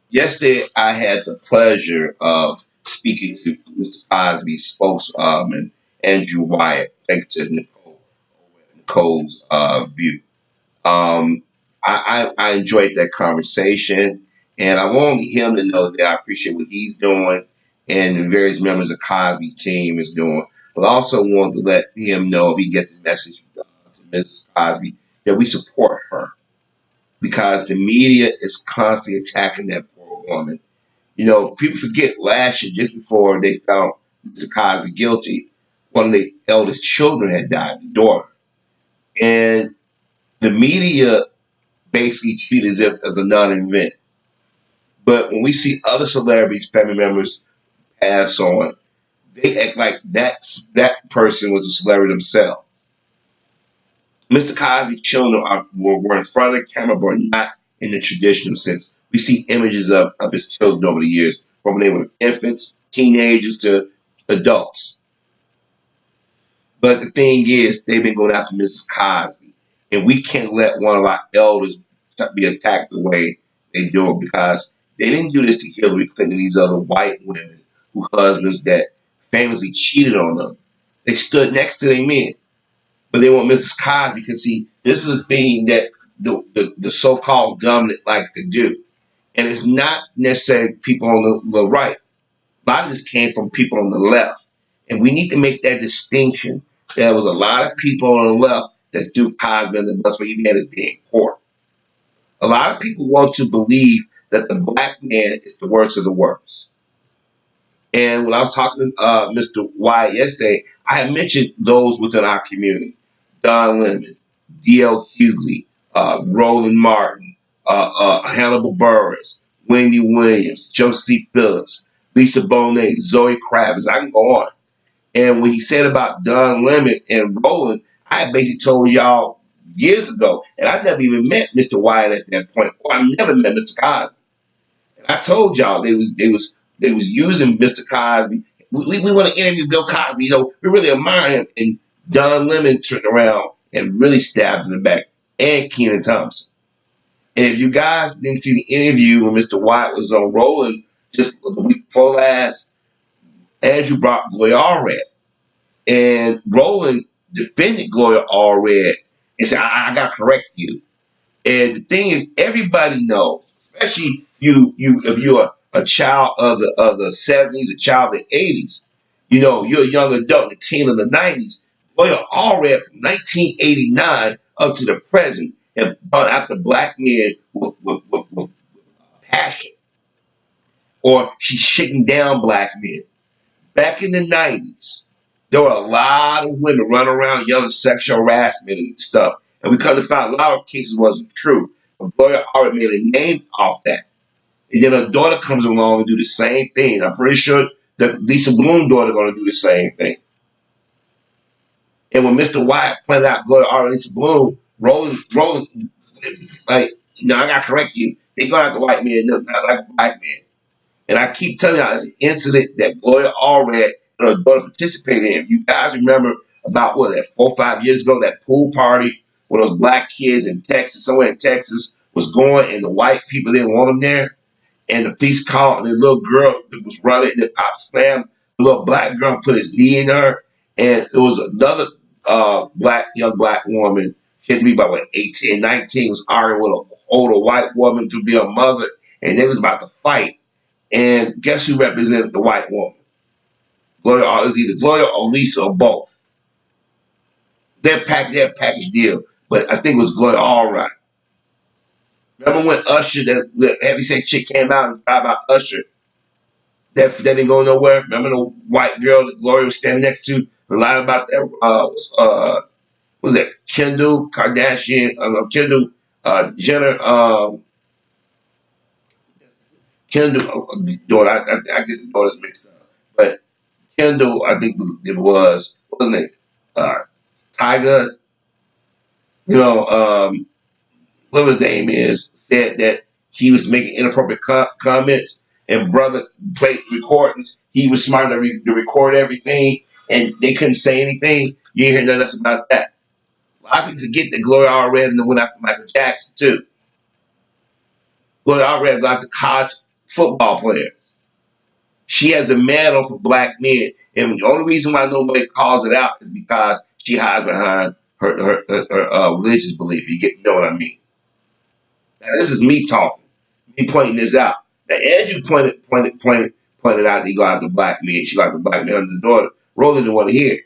Yesterday, I had the pleasure of speaking to Mr. Cosby's spokesman, Andrew Wyatt, thanks to Nicole's view. Um, I enjoyed that conversation, and I want him to know that I appreciate what he's doing and the various members of Cosby's team is doing. But I also want to let him know if he get the message to Mrs. Cosby that we support her because the media is constantly attacking that poor woman. People forget last year, just before they found Mr. Cosby guilty, one of the eldest children had died, the daughter. And the media basically treat it as if as a non-event. But when we see other celebrities, family members pass on, they act like that person was a celebrity themselves. Mr. Cosby's children were in front of the camera, but not in the traditional sense. We see images of his children over the years, from when they were infants, teenagers, to adults. But the thing is, they've been going after Mrs. Cosby, and we can't let one of our elders be attacked the way they do it because they didn't do this to Hillary Clinton and these other white women whose husbands that famously cheated on them. They stood next to their men, but they want Mrs. Cosby because see, this is a thing that the so-called dominant likes to do, and it's not necessarily people on the right. A lot of this came from people on the left. And we need to make that distinction. There was a lot of people on the left that threw Cosby under the bus for even had his day in court. A lot of people want to believe that the black man is the worst of the worst. And when I was talking to Mr. Wyatt yesterday, I had mentioned those within our community. Don Lemon, D.L. Hughley, Roland Martin, Hannibal Burris, Wendy Williams, Josie Phillips, Lisa Bonet, Zoe Kravitz. I can go on. And when he said about Don Lemon and Roland, I had basically told y'all years ago, and I never even met Mr. Wyatt at that point. Or I never met Mr. Cosby. And I told y'all they was using Mr. Cosby. We want to interview Bill Cosby. We really admire him. And Don Lemon turned around and really stabbed in the back, and Kenan Thompson. And if you guys didn't see the interview when Mr. Wyatt was on Roland just the week before last, Andrew brought Gloria Allred. And Roland defended Gloria Allred and said, I got to correct you. And the thing is, everybody knows, especially if you're a child of the 70s, a child of the 80s, you're a young adult, a teen of the 90s. Gloria Allred from 1989 up to the present have gone after black men with passion. Or she's shaking down black men. Back in the 90s, there were a lot of women running around yelling sexual harassment and stuff. And we come to find a lot of cases wasn't true. But Gloria already made a name off that. And then her daughter comes along and do the same thing. I'm pretty sure that Lisa Bloom's daughter going to do the same thing. And when Mr. Wyatt pointed out Gloria and Lisa Bloom, Roland, like, I got to correct you. They go after white men, not like black men. And I keep telling y'all, it's an incident that Gloria Allred and her daughter participated in. You guys remember about, 4 or 5 years ago, that pool party where those black kids in Texas, somewhere in Texas, was going and the white people didn't want them there? And the police called and the little girl that was running and the pop slammed the little black girl, put his knee in her. And it was another young black woman. She had to be about 18, 19, was arguing with an older white woman to be a mother. And they was about to fight. And guess who represented the white woman? Gloria, it was either Gloria or Lisa or both. Their package deal, but I think it was Gloria Allred. Remember when Usher, that heavyset chick came out and talked about Usher? That didn't go nowhere. Remember the white girl that Gloria was standing next to? The line about that what was that? Kendall Kardashian, Kendall Jenner, Kendall daughter. I get the daughters mixed up, but Kendall, I think it was, what was his name? Tiger, whatever his name is, said that he was making inappropriate comments and brother played recordings. He was smart to record everything and they couldn't say anything. You ain't hear nothing else about that. A lot of people forget that Gloria Allred and went after Michael Jackson too. Gloria Allred got after college football players. She has a mantle for black men, and the only reason why nobody calls it out is because she hides behind her religious belief. You know what I mean? Now this is me talking, me pointing this out. Now Andrew pointed out that he go after black men. She got the black man under the daughter. Roland didn't want to hear it.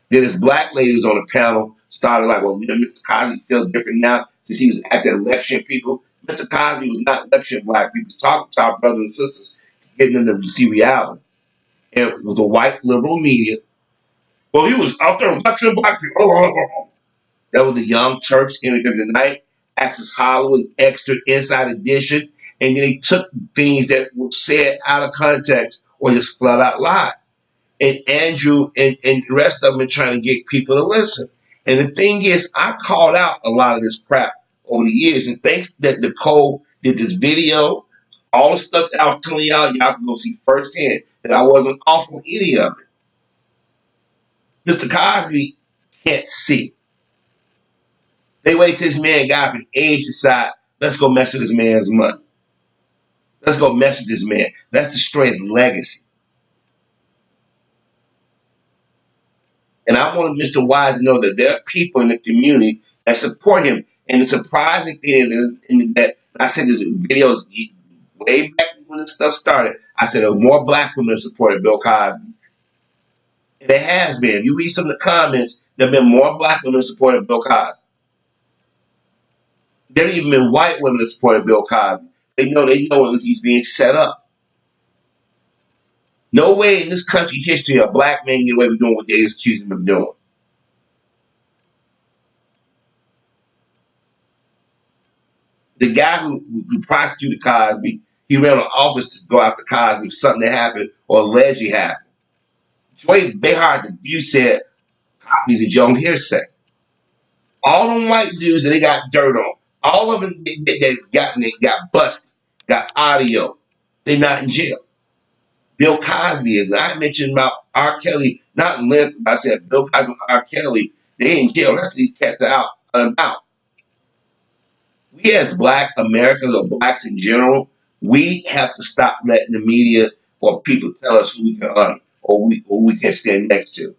Then this black lady was on the panel, started like, well, Mr. Cosby feels different now since he was at that lecturing people. Mr. Cosby was not lecturing black people. He was talking to our brothers and sisters, getting them to see reality. And with the white liberal media, well, he was out there lecturing black people. That was the Young Turks in the night, Access Hollywood, Extra, Inside Edition. And then they took things that were said out of context or just flat out lied. And Andrew and the rest of them are trying to get people to listen. And the thing is, I called out a lot of this crap over the years. And thanks that Nicole did this video, all the stuff that I was telling y'all can go see firsthand that I wasn't off on any of it. Mr. Cosby can't see. They wait till this man got up in age decide, let's go mess with this man's money. Let's go mess with this man. Let's destroy his legacy. And I wanted Mr. Wyatt to know that there are people in the community that support him. And the surprising thing is that I said this in videos way back when this stuff started. I said there were more black women that supported Bill Cosby. And it has been. If you read some of the comments, there have been more black women that supported Bill Cosby. There have even been white women that supported Bill Cosby. They know he's being set up. No way in this country history a black man get away with doing what they accuse him of doing. The guy who prosecuted Cosby, he ran an office to go after Cosby if something that happened or allegedly happened. Joy Behar, the View said Cosby's a young hearsay. All them white dudes that they got dirt on, all of them they got busted, got audio. They're not in jail. Bill Cosby is. I mentioned about R. Kelly, not in length, but I said Bill Cosby and R. Kelly, they in jail. The rest of these cats are out and about. We as black Americans or blacks in general, we have to stop letting the media or people tell us who we can honor or who we can stand next to.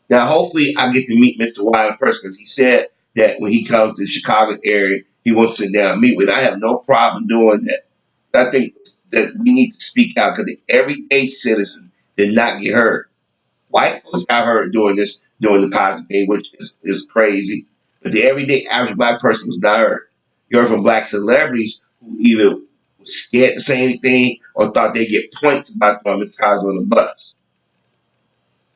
Now, hopefully, I get to meet Mr. Wyatt in person because he said that when he comes to the Chicago area, he wants to sit down and meet with. I have no problem doing that. I think that we need to speak out because the everyday citizen did not get heard. White folks got heard doing the Cosby thing, which is crazy. But the everyday average black person was not heard. You heard from black celebrities who either was scared to say anything or thought they'd get points about throwing Mr. Cosby on the bus.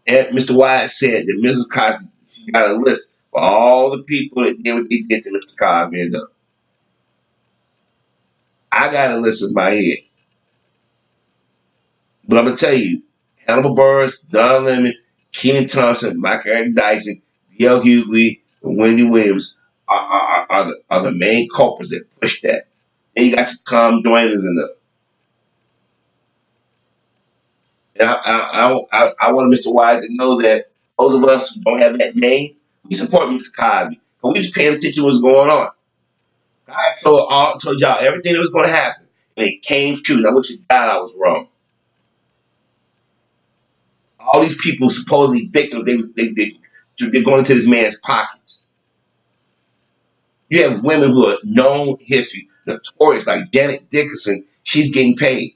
And Mr. Wyatt said that Mrs. Cosby got a list for all the people that did what they did to Mr. Cosby and them. I got a list in my head. But I'm going to tell you, Hannibal Buress, Don Lemon, Kenan Thompson, Michael Eric Dyson, D.L. Hughley, and Wendy Williams are the main culprits that push that. Then you got your Tom Joiners in the. And I want Mr. Wyatt to know that those of us who don't have that name, we support Mr. Cosby. Because we was paying attention to what's going on. I told y'all everything that was going to happen. And it came true. And I wish to God I was wrong. All these people, supposedly victims, they're going into this man's pockets. You have women who are known history, notorious, like Janet Dickinson. She's getting paid.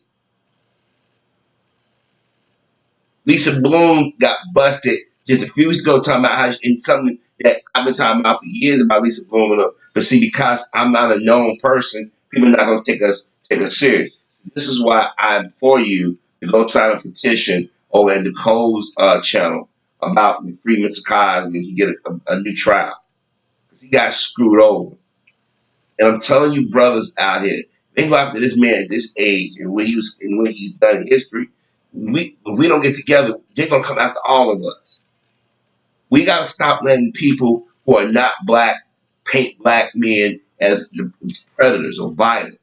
Lisa Bloom got busted just a few weeks ago talking about how, and something that I've been talking about for years about Lisa Bloom. But see, because I'm not a known person, people are not going to take us serious. This is why I implore you to go sign a petition over at Nicole's channel about the free Mr. Cosby and he get a new trial. Because he got screwed over. And I'm telling you, brothers out here, they go after this man at this age and when he's done history. If we don't get together, they're gonna come after all of us. We gotta stop letting people who are not black paint black men as predators or violent.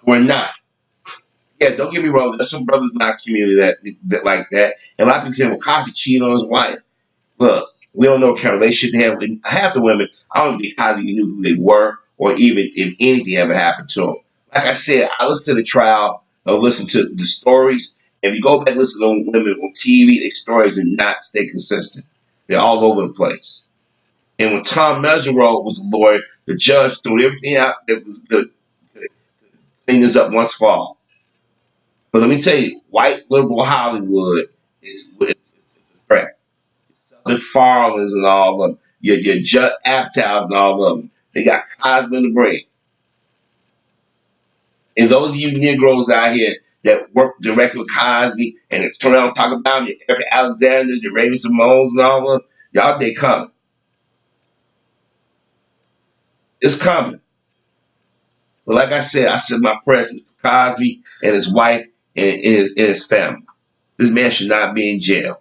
We're not. Yeah, don't get me wrong. There's some brothers in our community that like that, and a lot of people say, "Well, Cosby cheated on his wife." Look, we don't know what kind of relationship they have. Half the women, I don't think Cosby knew who they were, or even if anything ever happened to them. Like I said, I listen to the trial, I listen to the stories. If you go back and listen to women on TV, their stories do not stay consistent. They're all over the place. And when Tom Mesereau was the lawyer, the judge threw everything out that was good, clean this up once for all. But let me tell you, white liberal Hollywood is a threat. McFarland's and all of them, your Judd Apatows and all of them. They got Cosby in the brain. And those of you Negroes out here that work directly with Cosby and turn around and talk about your Eric Alexanders, your Raven Simones and all of them, y'all, they coming. It's coming. But like I said my prayers for Cosby and his wife and his family. This man should not be in jail.